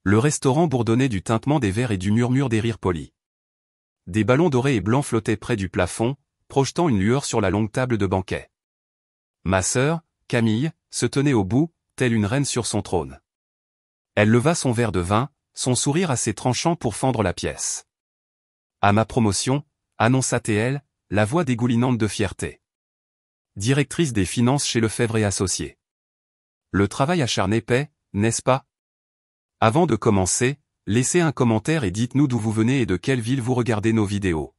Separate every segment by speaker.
Speaker 1: Le restaurant bourdonnait du tintement des verres et du murmure des rires polis. Des ballons dorés et blancs flottaient près du plafond, projetant une lueur sur la longue table de banquet. Ma sœur, Camille, se tenait au bout, telle une reine sur son trône. Elle leva son verre de vin, son sourire assez tranchant pour fendre la pièce. À ma promotion, annonça-t-elle, la voix dégoulinante de fierté. Directrice des finances chez Lefebvre et Associés. Le travail acharné paie, n'est-ce pas? Avant de commencer, laissez un commentaire et dites-nous d'où vous venez et de quelle ville vous regardez nos vidéos.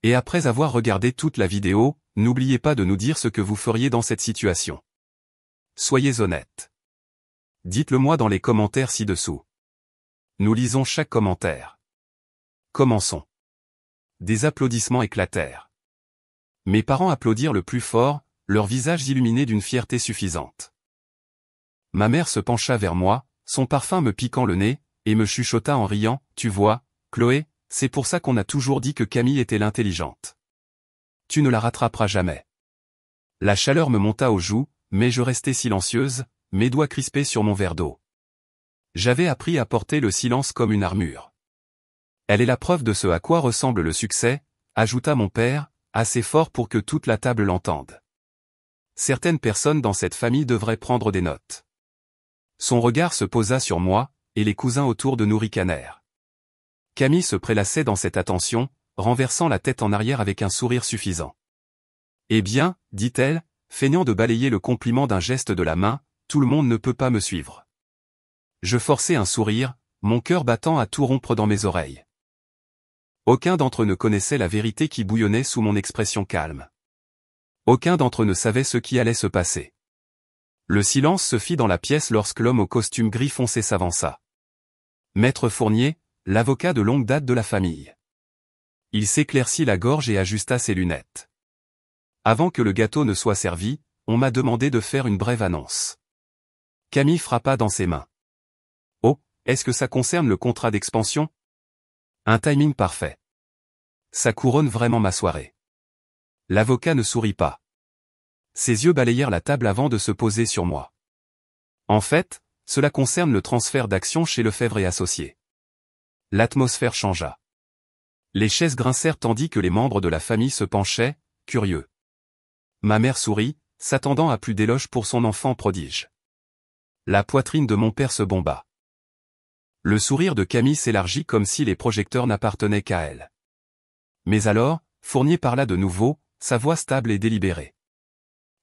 Speaker 1: Et après avoir regardé toute la vidéo, n'oubliez pas de nous dire ce que vous feriez dans cette situation. Soyez honnête. Dites-le-moi dans les commentaires ci-dessous. Nous lisons chaque commentaire. Commençons. Des applaudissements éclatèrent. Mes parents applaudirent le plus fort, leurs visages illuminés d'une fierté suffisante. Ma mère se pencha vers moi, son parfum me piquant le nez, et me chuchota en riant, « Tu vois, Chloé, c'est pour ça qu'on a toujours dit que Camille était l'intelligente. Tu ne la rattraperas jamais. » La chaleur me monta aux joues, mais je restai silencieuse, mes doigts crispés sur mon verre d'eau. J'avais appris à porter le silence comme une armure. Elle est la preuve de ce à quoi ressemble le succès, ajouta mon père, assez fort pour que toute la table l'entende. Certaines personnes dans cette famille devraient prendre des notes. Son regard se posa sur moi, et les cousins autour de nous ricanèrent. Camille se prélassait dans cette attention, renversant la tête en arrière avec un sourire suffisant. « Eh bien, dit-elle, feignant de balayer le compliment d'un geste de la main, tout le monde ne peut pas me suivre. » Je forçai un sourire, mon cœur battant à tout rompre dans mes oreilles. Aucun d'entre eux ne connaissait la vérité qui bouillonnait sous mon expression calme. Aucun d'entre eux ne savait ce qui allait se passer. Le silence se fit dans la pièce lorsque l'homme au costume gris foncé s'avança. Maître Fournier, l'avocat de longue date de la famille. Il s'éclaircit la gorge et ajusta ses lunettes. Avant que le gâteau ne soit servi, on m'a demandé de faire une brève annonce. Camille frappa dans ses mains. Oh, est-ce que ça concerne le contrat d'expansion? Un timing parfait. Ça couronne vraiment ma soirée. L'avocat ne sourit pas. Ses yeux balayèrent la table avant de se poser sur moi. En fait, cela concerne le transfert d'actions chez Lefebvre et Associés. L'atmosphère changea. Les chaises grincèrent tandis que les membres de la famille se penchaient, curieux. Ma mère sourit, s'attendant à plus d'éloges pour son enfant prodige. La poitrine de mon père se bomba. Le sourire de Camille s'élargit comme si les projecteurs n'appartenaient qu'à elle. Mais alors, Fournier parla de nouveau, sa voix stable et délibérée.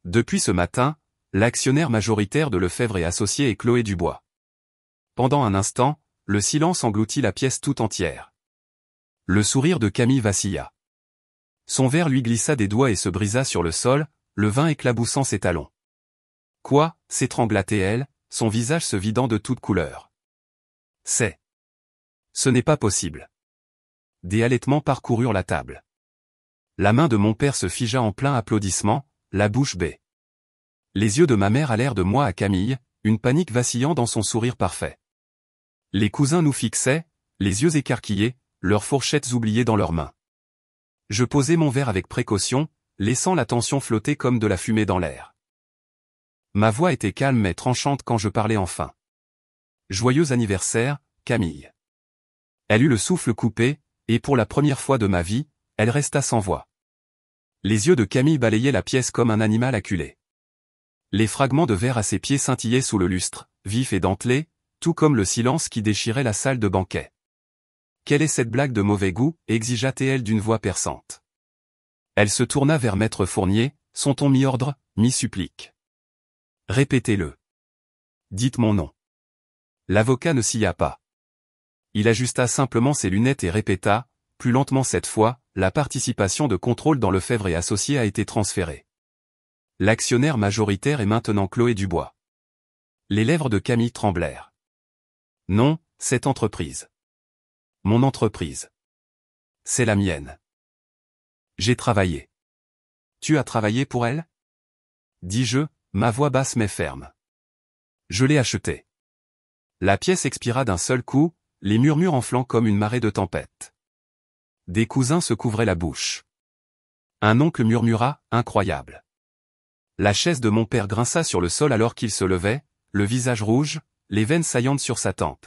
Speaker 1: Depuis ce matin, l'actionnaire majoritaire de Lefebvre et Associés est Chloé Dubois. Pendant un instant, le silence engloutit la pièce tout entière. Le sourire de Camille vacilla. Son verre lui glissa des doigts et se brisa sur le sol, le vin éclaboussant ses talons. Quoi, s'étrangla-t-elle, son visage se vidant de toute couleur. Ce n'est pas possible. Des halètements parcoururent la table. La main de mon père se figea en plein applaudissement, la bouche bée. Les yeux de ma mère allèrent de moi à Camille, une panique vacillant dans son sourire parfait. Les cousins nous fixaient, les yeux écarquillés, leurs fourchettes oubliées dans leurs mains. Je posai mon verre avec précaution, laissant la tension flotter comme de la fumée dans l'air. Ma voix était calme mais tranchante quand je parlais enfin. Joyeux anniversaire, Camille. Elle eut le souffle coupé, et pour la première fois de ma vie, elle resta sans voix. Les yeux de Camille balayaient la pièce comme un animal acculé. Les fragments de verre à ses pieds scintillaient sous le lustre, vif et dentelé, tout comme le silence qui déchirait la salle de banquet. Quelle est cette blague de mauvais goût, exigea-t-elle d'une voix perçante. Elle se tourna vers Maître Fournier, son ton mi-ordre, mi-supplique. Répétez-le. Dites mon nom. L'avocat ne s'y a pas. Il ajusta simplement ses lunettes et répéta, plus lentement cette fois, la participation de contrôle dans Lefebvre et Associés a été transférée. L'actionnaire majoritaire est maintenant Chloé Dubois. Les lèvres de Camille tremblèrent. Non, cette entreprise. Mon entreprise. C'est la mienne. J'ai travaillé. Tu as travaillé pour elle? Dis-je, ma voix basse mais ferme. Je l'ai achetée. La pièce expira d'un seul coup, les murmures enflant comme une marée de tempête. Des cousins se couvraient la bouche. Un oncle murmura, incroyable. La chaise de mon père grinça sur le sol alors qu'il se levait, le visage rouge, les veines saillantes sur sa tempe.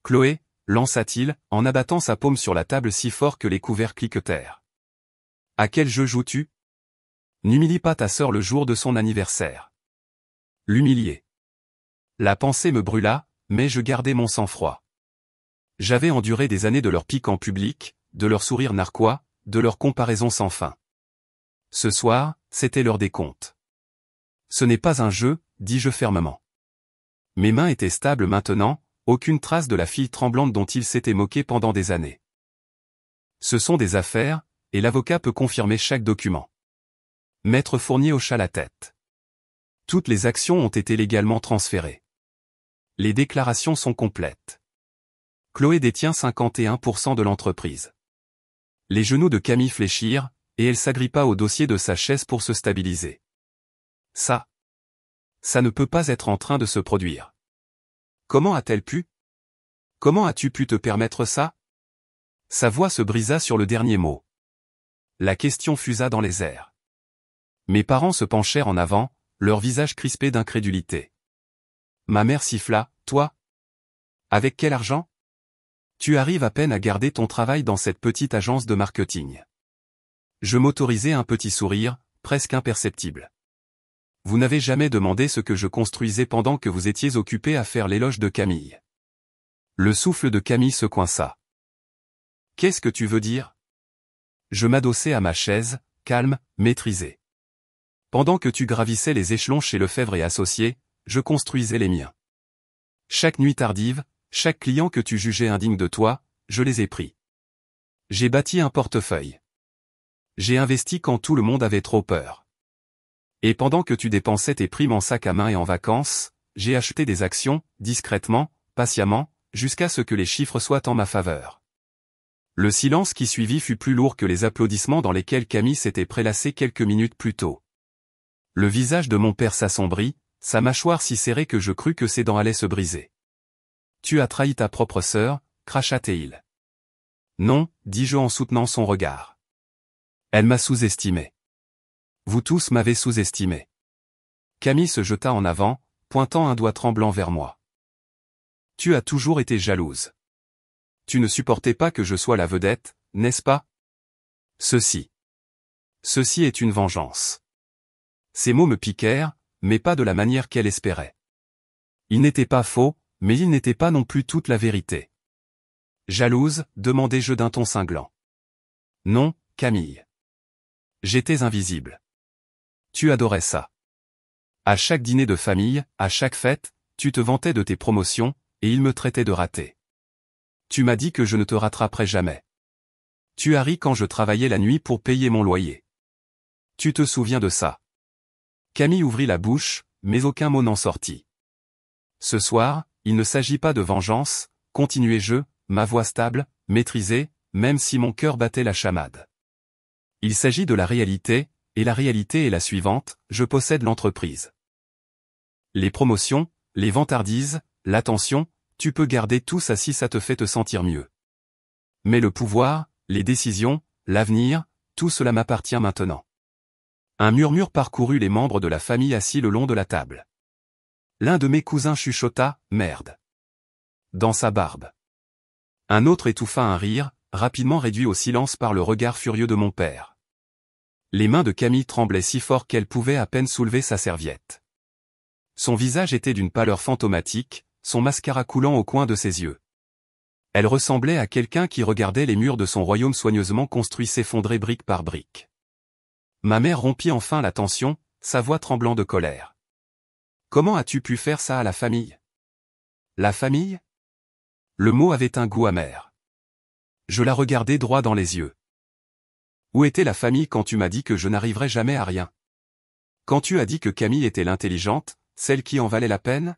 Speaker 1: Chloé, lança-t-il, en abattant sa paume sur la table si fort que les couverts cliquetèrent. À quel jeu joues-tu? N'humilie pas ta sœur le jour de son anniversaire. L'humilier. La pensée me brûla, mais je gardai mon sang-froid. J'avais enduré des années de leur pique en public, de leur sourire narquois, de leur comparaison sans fin. Ce soir, c'était l'heure des comptes. Ce n'est pas un jeu, dis-je fermement. Mes mains étaient stables maintenant, aucune trace de la fille tremblante dont il s'était moqué pendant des années. Ce sont des affaires, et l'avocat peut confirmer chaque document. Maître Fournier hocha la tête. Toutes les actions ont été légalement transférées. Les déclarations sont complètes. Chloé détient 51% de l'entreprise. Les genoux de Camille fléchirent, et elle s'agrippa au dossier de sa chaise pour se stabiliser. Ça ne peut pas être en train de se produire. Comment a-t-elle pu? Comment as-tu pu te permettre ça? Sa voix se brisa sur le dernier mot. La question fusa dans les airs. Mes parents se penchèrent en avant, leur visage crispé d'incrédulité. Ma mère siffla, toi? Avec quel argent? Tu arrives à peine à garder ton travail dans cette petite agence de marketing. Je m'autorisai un petit sourire, presque imperceptible. Vous n'avez jamais demandé ce que je construisais pendant que vous étiez occupé à faire l'éloge de Camille. Le souffle de Camille se coinça. Qu'est-ce que tu veux dire? Je m'adossai à ma chaise, calme, maîtrisé. Pendant que tu gravissais les échelons chez Lefebvre et Associés, je construisais les miens. Chaque nuit tardive, chaque client que tu jugeais indigne de toi, je les ai pris. J'ai bâti un portefeuille. J'ai investi quand tout le monde avait trop peur. Et pendant que tu dépensais tes primes en sac à main et en vacances, j'ai acheté des actions, discrètement, patiemment, jusqu'à ce que les chiffres soient en ma faveur. Le silence qui suivit fut plus lourd que les applaudissements dans lesquels Camille s'était prélassée quelques minutes plus tôt. Le visage de mon père s'assombrit, sa mâchoire si serrée que je crus que ses dents allaient se briser. Tu as trahi ta propre sœur, cracha-t-il. Non, dis-je en soutenant son regard. Elle m'a sous-estimé. Vous tous m'avez sous-estimé. Camille se jeta en avant, pointant un doigt tremblant vers moi. Tu as toujours été jalouse. Tu ne supportais pas que je sois la vedette, n'est-ce pas? Ceci est une vengeance. Ces mots me piquèrent, mais pas de la manière qu'elle espérait. Ils n'étaient pas faux, mais ils n'étaient pas non plus toute la vérité. Jalouse, demandai-je d'un ton cinglant. Non, Camille. J'étais invisible. Tu adorais ça. À chaque dîner de famille, à chaque fête, tu te vantais de tes promotions, et il me traitait de raté. Tu m'as dit que je ne te rattraperais jamais. Tu as ri quand je travaillais la nuit pour payer mon loyer. Tu te souviens de ça? Camille ouvrit la bouche, mais aucun mot n'en sortit. Ce soir, il ne s'agit pas de vengeance, continuai-je, ma voix stable, maîtrisée, même si mon cœur battait la chamade. Il s'agit de la réalité, et la réalité est la suivante, je possède l'entreprise. Les promotions, les vantardises, l'attention, tu peux garder tout ça si ça te fait te sentir mieux. Mais le pouvoir, les décisions, l'avenir, tout cela m'appartient maintenant. Un murmure parcourut les membres de la famille assis le long de la table. L'un de mes cousins chuchota, merde. Dans sa barbe. Un autre étouffa un rire, rapidement réduit au silence par le regard furieux de mon père. Les mains de Camille tremblaient si fort qu'elle pouvait à peine soulever sa serviette. Son visage était d'une pâleur fantomatique, son mascara coulant au coin de ses yeux. Elle ressemblait à quelqu'un qui regardait les murs de son royaume soigneusement construit s'effondrer brique par brique. Ma mère rompit enfin la tension, sa voix tremblant de colère. Comment as-tu pu faire ça à la famille? La famille? Le mot avait un goût amer. Je la regardai droit dans les yeux. Où était la famille quand tu m'as dit que je n'arriverais jamais à rien? Quand tu as dit que Camille était l'intelligente, celle qui en valait la peine?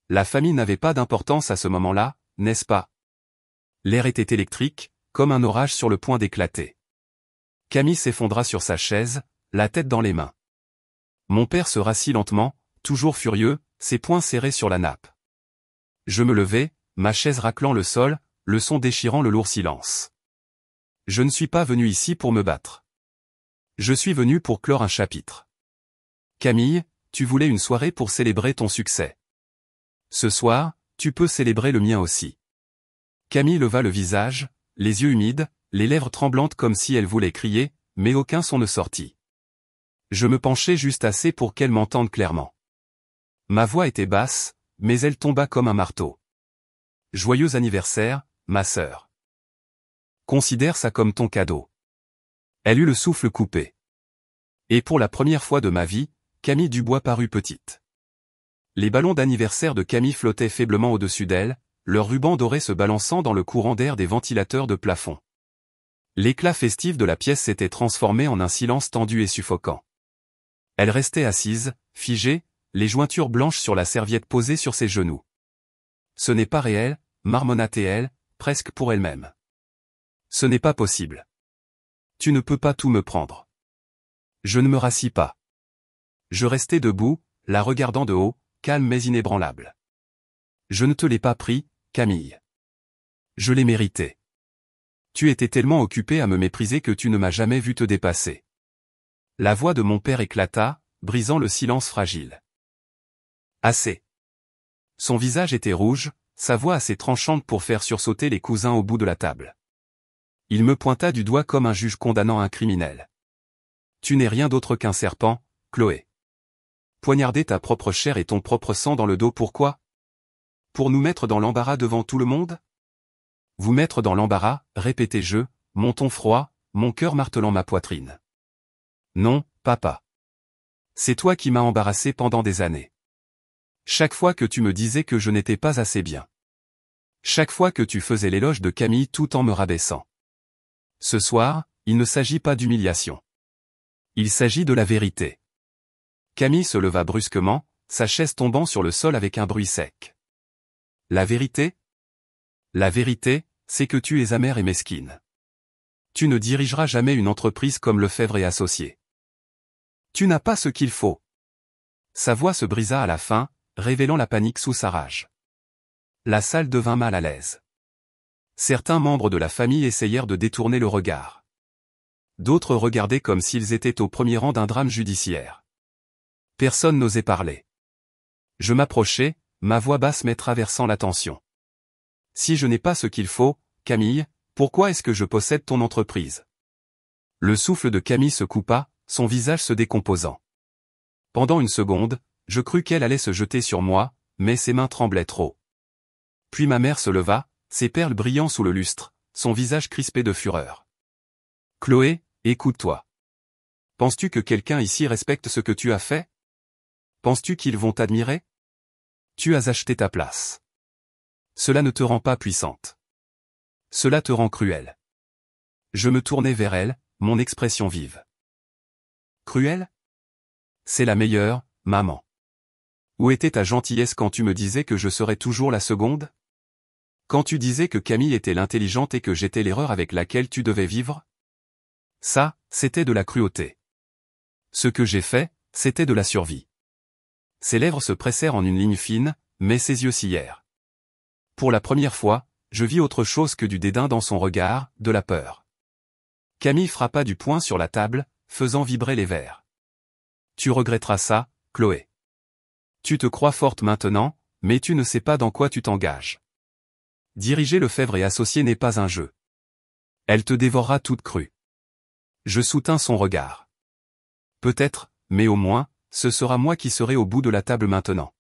Speaker 1: La famille n'avait pas d'importance à ce moment-là, n'est-ce pas? L'air était électrique, comme un orage sur le point d'éclater. Camille s'effondra sur sa chaise, la tête dans les mains. Mon père se rassit lentement, toujours furieux, ses poings serrés sur la nappe. Je me levai, ma chaise raclant le sol, le son déchirant le lourd silence. Je ne suis pas venu ici pour me battre. Je suis venu pour clore un chapitre. Camille, tu voulais une soirée pour célébrer ton succès. Ce soir, tu peux célébrer le mien aussi. Camille leva le visage, les yeux humides, les lèvres tremblantes comme si elle voulait crier, mais aucun son ne sortit. Je me penchai juste assez pour qu'elle m'entende clairement. Ma voix était basse, mais elle tomba comme un marteau. Joyeux anniversaire, ma sœur. Considère ça comme ton cadeau. Elle eut le souffle coupé. Et pour la première fois de ma vie, Camille Dubois parut petite. Les ballons d'anniversaire de Camille flottaient faiblement au-dessus d'elle, leurs rubans dorés se balançant dans le courant d'air des ventilateurs de plafond. L'éclat festif de la pièce s'était transformé en un silence tendu et suffocant. Elle restait assise, figée, les jointures blanches sur la serviette posée sur ses genoux. Ce n'est pas réel, marmonnait-elle, presque pour elle-même. Ce n'est pas possible. Tu ne peux pas tout me prendre. Je ne me rassis pas. Je restai debout, la regardant de haut, calme mais inébranlable. Je ne te l'ai pas pris, Camille. Je l'ai mérité. Tu étais tellement occupée à me mépriser que tu ne m'as jamais vu te dépasser. La voix de mon père éclata, brisant le silence fragile. Assez. Son visage était rouge, sa voix assez tranchante pour faire sursauter les cousins au bout de la table. Il me pointa du doigt comme un juge condamnant un criminel. Tu n'es rien d'autre qu'un serpent, Chloé. Poignarder ta propre chair et ton propre sang dans le dos, pourquoi? Pour nous mettre dans l'embarras devant tout le monde? Vous mettre dans l'embarras, répétai-je, mon ton froid, mon cœur martelant ma poitrine. Non, papa. C'est toi qui m'as embarrassé pendant des années. Chaque fois que tu me disais que je n'étais pas assez bien. Chaque fois que tu faisais l'éloge de Camille tout en me rabaissant. Ce soir, il ne s'agit pas d'humiliation. Il s'agit de la vérité. Camille se leva brusquement, sa chaise tombant sur le sol avec un bruit sec. La vérité? La vérité, c'est que tu es amère et mesquine. Tu ne dirigeras jamais une entreprise comme Lefebvre et Associés. Tu n'as pas ce qu'il faut. Sa voix se brisa à la fin, révélant la panique sous sa rage. La salle devint mal à l'aise. Certains membres de la famille essayèrent de détourner le regard. D'autres regardaient comme s'ils étaient au premier rang d'un drame judiciaire. Personne n'osait parler. Je m'approchai, ma voix basse mais traversant l'attention. Si je n'ai pas ce qu'il faut, Camille, pourquoi est-ce que je possède ton entreprise? Le souffle de Camille se coupa, son visage se décomposant. Pendant une seconde, je crus qu'elle allait se jeter sur moi, mais ses mains tremblaient trop. Puis ma mère se leva, ses perles brillant sous le lustre, son visage crispé de fureur. Chloé, écoute-toi. Penses-tu que quelqu'un ici respecte ce que tu as fait? Penses-tu qu'ils vont t'admirer? Tu as acheté ta place. Cela ne te rend pas puissante. Cela te rend cruelle. Je me tournai vers elle, mon expression vive. Cruelle? C'est la meilleure, maman. Où était ta gentillesse quand tu me disais que je serais toujours la seconde? Quand tu disais que Camille était l'intelligente et que j'étais l'erreur avec laquelle tu devais vivre? Ça, c'était de la cruauté. Ce que j'ai fait, c'était de la survie. Ses lèvres se pressèrent en une ligne fine, mais ses yeux sillèrent. Pour la première fois, je vis autre chose que du dédain dans son regard, de la peur. Camille frappa du poing sur la table, faisant vibrer les verres. Tu regretteras ça, Chloé. Tu te crois forte maintenant, mais tu ne sais pas dans quoi tu t'engages. Diriger Lefebvre et Associés n'est pas un jeu. Elle te dévorera toute crue. Je soutins son regard. Peut-être, mais au moins, ce sera moi qui serai au bout de la table maintenant.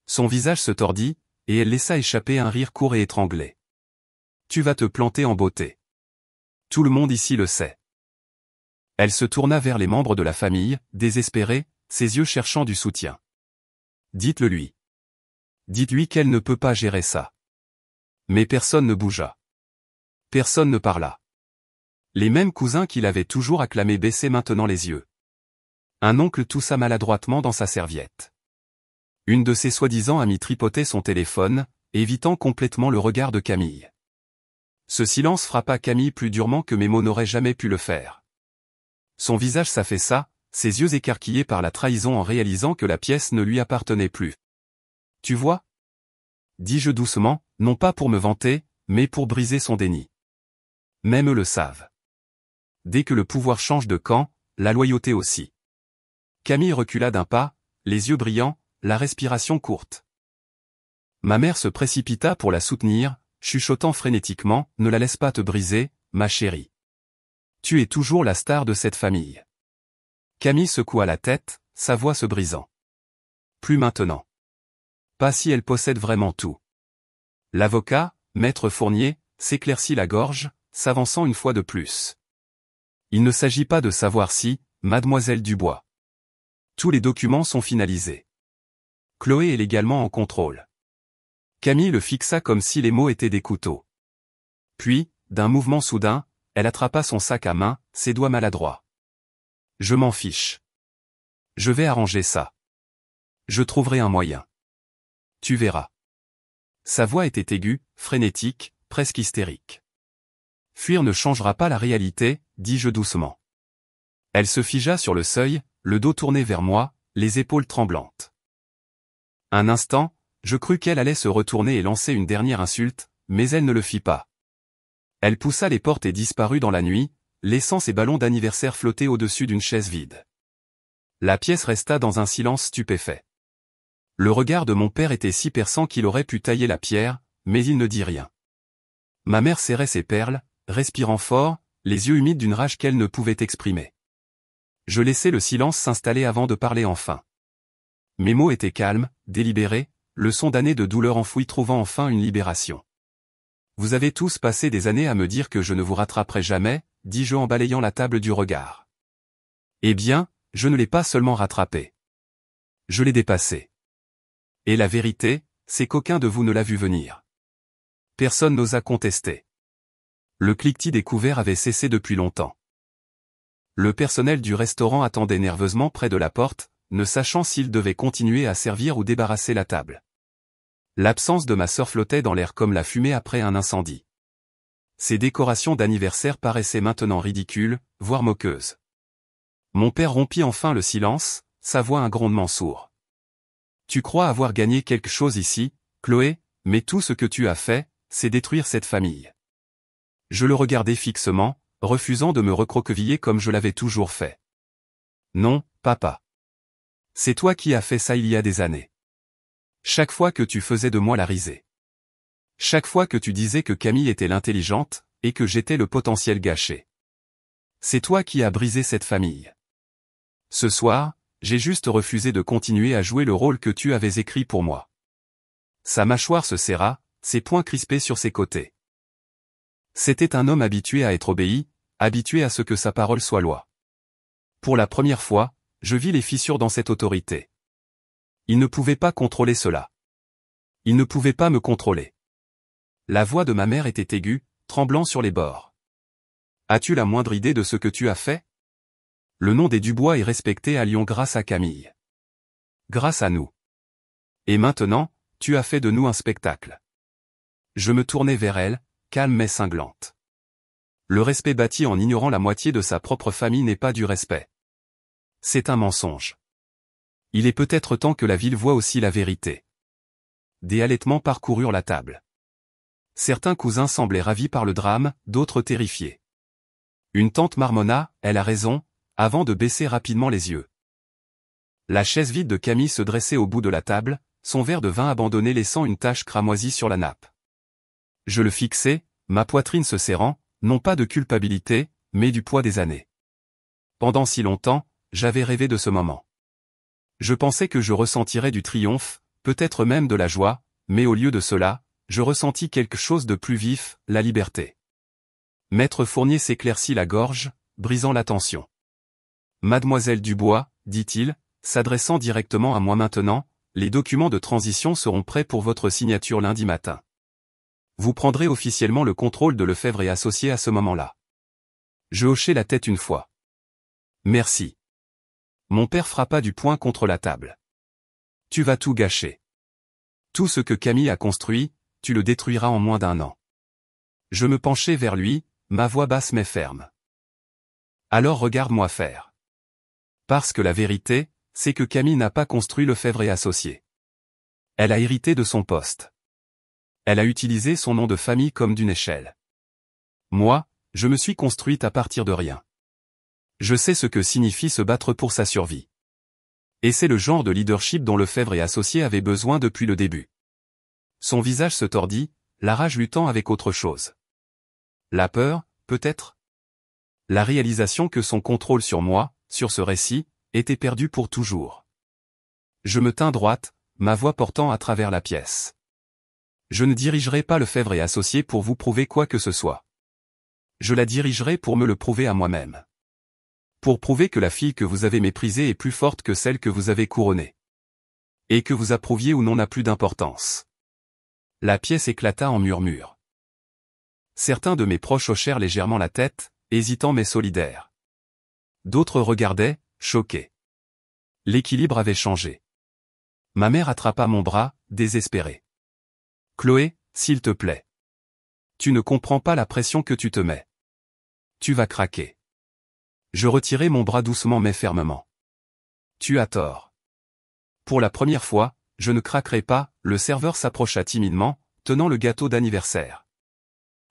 Speaker 1: Son visage se tordit, et elle laissa échapper un rire court et étranglé. Tu vas te planter en beauté. Tout le monde ici le sait. Elle se tourna vers les membres de la famille, désespérée, ses yeux cherchant du soutien. Dites-le lui. Dites-lui qu'elle ne peut pas gérer ça. Mais personne ne bougea. Personne ne parla. Les mêmes cousins qui l'avaient toujours acclamé baissaient maintenant les yeux. Un oncle toussa maladroitement dans sa serviette. Une de ses soi-disant amies tripotait son téléphone, évitant complètement le regard de Camille. Ce silence frappa Camille plus durement que mes mots n'auraient jamais pu le faire. Son visage s'affaissa, ses yeux écarquillés par la trahison en réalisant que la pièce ne lui appartenait plus. Tu vois? Dis-je doucement, non pas pour me vanter, mais pour briser son déni. Même eux le savent. Dès que le pouvoir change de camp, la loyauté aussi. Camille recula d'un pas, les yeux brillants, la respiration courte. Ma mère se précipita pour la soutenir, chuchotant frénétiquement, ne la laisse pas te briser, ma chérie. Tu es toujours la star de cette famille. Camille secoua la tête, sa voix se brisant. Plus maintenant. Pas si elle possède vraiment tout. L'avocat, maître Fournier, s'éclaircit la gorge, s'avançant une fois de plus. Il ne s'agit pas de savoir si, mademoiselle Dubois. Tous les documents sont finalisés. Chloé est légalement en contrôle. Camille le fixa comme si les mots étaient des couteaux. Puis, d'un mouvement soudain, elle attrapa son sac à main, ses doigts maladroits. Je m'en fiche. Je vais arranger ça. Je trouverai un moyen. Tu verras. Sa voix était aiguë, frénétique, presque hystérique. Fuir ne changera pas la réalité, dis-je doucement. Elle se figea sur le seuil, le dos tourné vers moi, les épaules tremblantes. Un instant, je crus qu'elle allait se retourner et lancer une dernière insulte, mais elle ne le fit pas. Elle poussa les portes et disparut dans la nuit, laissant ses ballons d'anniversaire flotter au-dessus d'une chaise vide. La pièce resta dans un silence stupéfait. Le regard de mon père était si perçant qu'il aurait pu tailler la pierre, mais il ne dit rien. Ma mère serrait ses perles, respirant fort, les yeux humides d'une rage qu'elle ne pouvait exprimer. Je laissai le silence s'installer avant de parler enfin. Mes mots étaient calmes, délibérés, le son d'années de douleur enfouie trouvant enfin une libération. Vous avez tous passé des années à me dire que je ne vous rattraperai jamais, dis-je en balayant la table du regard. Eh bien, je ne l'ai pas seulement rattrapé. Je l'ai dépassé. Et la vérité, c'est qu'aucun de vous ne l'a vu venir. Personne n'osa contester. Le cliquetis des couverts avait cessé depuis longtemps. Le personnel du restaurant attendait nerveusement près de la porte, ne sachant s'il devait continuer à servir ou débarrasser la table. L'absence de ma sœur flottait dans l'air comme la fumée après un incendie. Ses décorations d'anniversaire paraissaient maintenant ridicules, voire moqueuses. Mon père rompit enfin le silence, sa voix un grondement sourd. Tu crois avoir gagné quelque chose ici, Chloé, mais tout ce que tu as fait, c'est détruire cette famille. Je le regardai fixement, refusant de me recroqueviller comme je l'avais toujours fait. Non, papa. C'est toi qui as fait ça il y a des années. Chaque fois que tu faisais de moi la risée. Chaque fois que tu disais que Camille était l'intelligente, et que j'étais le potentiel gâché. C'est toi qui as brisé cette famille. Ce soir, j'ai juste refusé de continuer à jouer le rôle que tu avais écrit pour moi. Sa mâchoire se serra, ses poings crispés sur ses côtés. C'était un homme habitué à être obéi, habitué à ce que sa parole soit loi. Pour la première fois, je vis les fissures dans cette autorité. Il ne pouvait pas contrôler cela. Il ne pouvait pas me contrôler. La voix de ma mère était aiguë, tremblant sur les bords. As-tu la moindre idée de ce que tu as fait? Le nom des Dubois est respecté à Lyon grâce à Camille. Grâce à nous. Et maintenant, tu as fait de nous un spectacle. Je me tournai vers elle, calme mais cinglante. Le respect bâti en ignorant la moitié de sa propre famille n'est pas du respect. C'est un mensonge. Il est peut-être temps que la ville voie aussi la vérité. Des halètements parcoururent la table. Certains cousins semblaient ravis par le drame, d'autres terrifiés. Une tante marmonna, elle a raison, avant de baisser rapidement les yeux. La chaise vide de Camille se dressait au bout de la table, son verre de vin abandonné laissant une tache cramoisie sur la nappe. Je le fixai, ma poitrine se serrant, non pas de culpabilité, mais du poids des années. Pendant si longtemps, j'avais rêvé de ce moment. Je pensais que je ressentirais du triomphe, peut-être même de la joie, mais au lieu de cela, je ressentis quelque chose de plus vif, la liberté. Maître Fournier s'éclaircit la gorge, brisant la tension. Mademoiselle Dubois, dit-il, s'adressant directement à moi maintenant, les documents de transition seront prêts pour votre signature lundi matin. Vous prendrez officiellement le contrôle de Lefebvre et Associés à ce moment-là. Je hochai la tête une fois. Merci. Mon père frappa du poing contre la table. Tu vas tout gâcher. Tout ce que Camille a construit, tu le détruiras en moins d'1 an. Je me penchai vers lui, ma voix basse mais ferme. Alors regarde-moi faire. Parce que la vérité, c'est que Camille n'a pas construit Lefebvre et Associés. Elle a hérité de son poste. Elle a utilisé son nom de famille comme d'une échelle. Moi, je me suis construite à partir de rien. Je sais ce que signifie se battre pour sa survie. Et c'est le genre de leadership dont Lefebvre et Associés avaient besoin depuis le début. Son visage se tordit, la rage luttant avec autre chose. La peur, peut-être? La réalisation que son contrôle sur moi, sur ce récit, était perdu pour toujours. Je me tins droite, ma voix portant à travers la pièce. Je ne dirigerai pas Lefebvre et Associés pour vous prouver quoi que ce soit. Je la dirigerai pour me le prouver à moi-même. Pour prouver que la fille que vous avez méprisée est plus forte que celle que vous avez couronnée. Et que vous approuviez ou non n'a plus d'importance. La pièce éclata en murmures. Certains de mes proches hochèrent légèrement la tête, hésitants mais solidaires. D'autres regardaient, choqués. L'équilibre avait changé. Ma mère attrapa mon bras, désespérée. « Chloé, s'il te plaît. Tu ne comprends pas la pression que tu te mets. Tu vas craquer. » Je retirai mon bras doucement mais fermement. « Tu as tort. Pour la première fois, je ne craquerai pas. » Le serveur s'approcha timidement, tenant le gâteau d'anniversaire.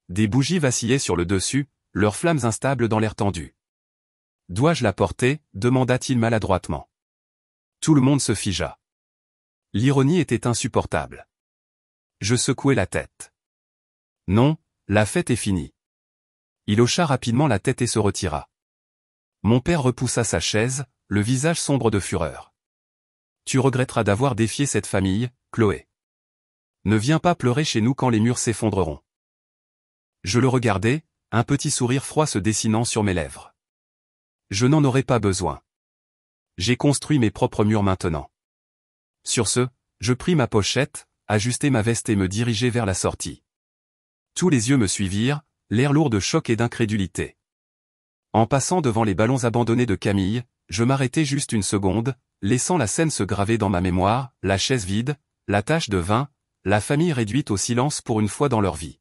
Speaker 1: Des bougies vacillaient sur le dessus, leurs flammes instables dans l'air tendu. « Dois-je la porter ?» demanda-t-il maladroitement. Tout le monde se figea. L'ironie était insupportable. Je secouai la tête. Non, la fête est finie. Il hocha rapidement la tête et se retira. Mon père repoussa sa chaise, le visage sombre de fureur. Tu regretteras d'avoir défié cette famille, Chloé. Ne viens pas pleurer chez nous quand les murs s'effondreront. Je le regardai, un petit sourire froid se dessinant sur mes lèvres. Je n'en aurai pas besoin. J'ai construit mes propres murs maintenant. Sur ce, je pris ma pochette, ajustai ma veste et me dirigeai vers la sortie. Tous les yeux me suivirent, l'air lourd de choc et d'incrédulité. En passant devant les ballons abandonnés de Camille, je m'arrêtai juste une seconde, laissant la scène se graver dans ma mémoire, la chaise vide, la tache de vin, la famille réduite au silence pour une fois dans leur vie.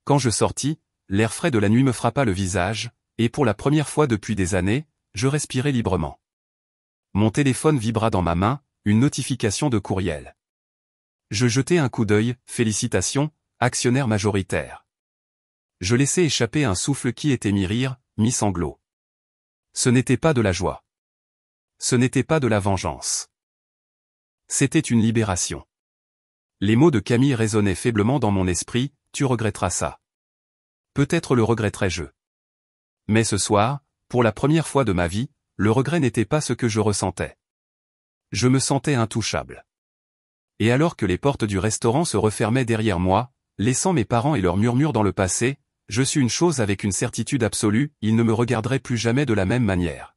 Speaker 1: Quand je sortis, l'air frais de la nuit me frappa le visage, et pour la première fois depuis des années, je respirai librement. Mon téléphone vibra dans ma main, une notification de courriel. Je jetai un coup d'œil, félicitations, actionnaire majoritaire. Je laissai échapper un souffle qui était mi-rire, mi-sanglot. Ce n'était pas de la joie. Ce n'était pas de la vengeance. C'était une libération. Les mots de Camille résonnaient faiblement dans mon esprit, tu regretteras ça. Peut-être le regretterai-je. Mais ce soir, pour la première fois de ma vie, le regret n'était pas ce que je ressentais. Je me sentais intouchable. Et alors que les portes du restaurant se refermaient derrière moi, laissant mes parents et leurs murmures dans le passé, je sus une chose avec une certitude absolue, ils ne me regarderaient plus jamais de la même manière.